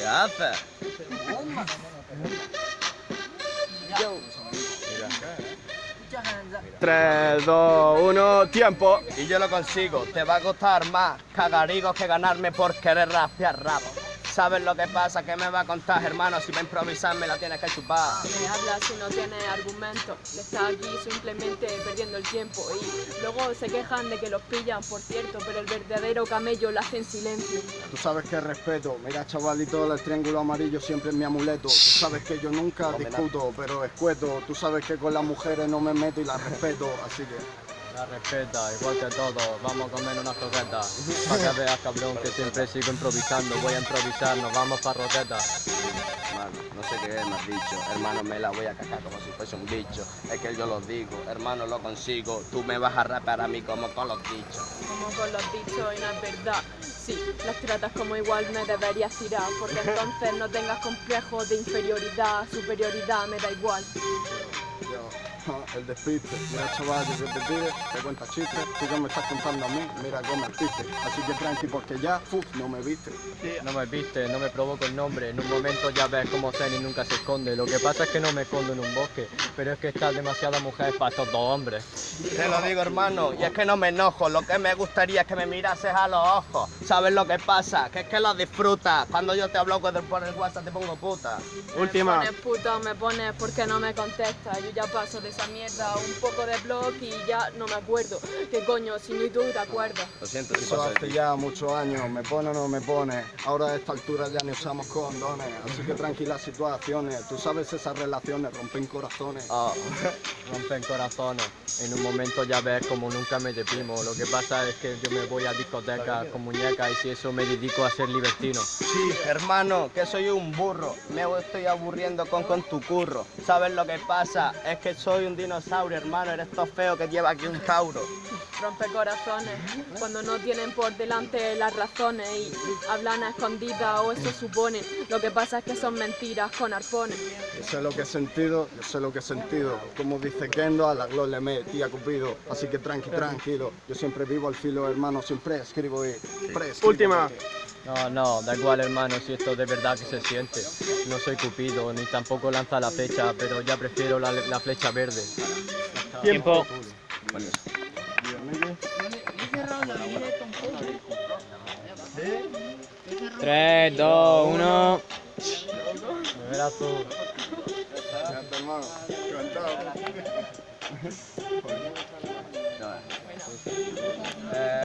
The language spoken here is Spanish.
¿Qué haces? Yo. Mira. 3, 2, 1, tiempo. Y yo lo consigo, te va a costar más cagarigos que ganarme por querer rapear rap. ¿Sabes lo que pasa? ¿Qué me va a contar, hermano? Si va a improvisar me la tienes que chupar. Me habla si no tiene argumento, está aquí simplemente perdiendo el tiempo y luego se quejan de que los pillan, por cierto, pero el verdadero camello lo hace en silencio. Tú sabes que respeto. Mira, chavalito, el triángulo amarillo siempre es mi amuleto. Tú sabes que yo nunca discuto, pero escueto. Tú sabes que con las mujeres no me meto y las respeto, así que... La respeta, igual que todo, vamos a comer unas croquetas. Para que veas, cabrón, que siempre sigo improvisando. Voy a improvisar, nos vamos pa' Roqueta. Hermano, no sé qué me has dicho. Hermano, me la voy a cagar como si fuese un bicho. Es que yo lo digo, hermano, lo consigo. Tú me vas a rapear a mí como con los dichos. Como con los dichos y no es verdad. Sí, las tratas como igual me deberías tirar, porque entonces no tengas complejos de inferioridad, superioridad, me da igual. El despiste. Mira, chaval, yo que te pide, te cuenta chistes. Tú que me estás contando a mí, mira cómo el piste. Así que tranqui, porque ya, no me viste. No me viste, no me provoco el nombre. En un momento ya ves cómo Zenny nunca se esconde. Lo que pasa es que no me escondo en un bosque, pero es que estás demasiada mujer para estos dos hombres. Te lo digo, hermano, y es que no me enojo. Lo que me gustaría es que me mirases a los ojos. ¿Sabes lo que pasa? Que es que lo disfrutas. Cuando yo te hablo por el WhatsApp te pongo puta. Última. Me pones puta, me pones porque no me contestas. Yo ya paso de esa mierda un poco de blog y ya no me acuerdo. ¿Qué coño? Si ni tú te acuerdas. Lo siento, si Eso pasa de hace ti. ya muchos años, me pone o no me pone. Ahora a esta altura ya ni usamos condones. Así que tranquilas situaciones. Tú sabes, esas relaciones rompen corazones. Oh. Rompen corazones. En un momento ya ves como nunca me deprimo. Lo que pasa es que yo me voy a discotecas con muñecas y si eso me dedico a ser libertino. Sí, hermano, que soy un burro. Me estoy aburriendo con tu curro. ¿Sabes lo que pasa? Es que soy un dinosaurio, hermano. Eres todo feo que lleva aquí un tauro. Rompe corazones cuando no tienen por delante las razones y hablan a escondidas o eso suponen. Lo que pasa es que son mentiras con arpones. Yo sé lo que he sentido, yo sé lo que he sentido. Como dice Kendo, a la gloria le metí a Cupido. Así que tranquilo. Yo siempre vivo al filo, hermano. Siempre escribo y preescribo. Última. No, da igual, hermano, si esto de verdad que se siente. No soy Cupido, ni tampoco lanza la flecha, pero ya prefiero la flecha verde. Tiempo. 3, 2, 1. Me verás tú. Ya, hermano. Cantado.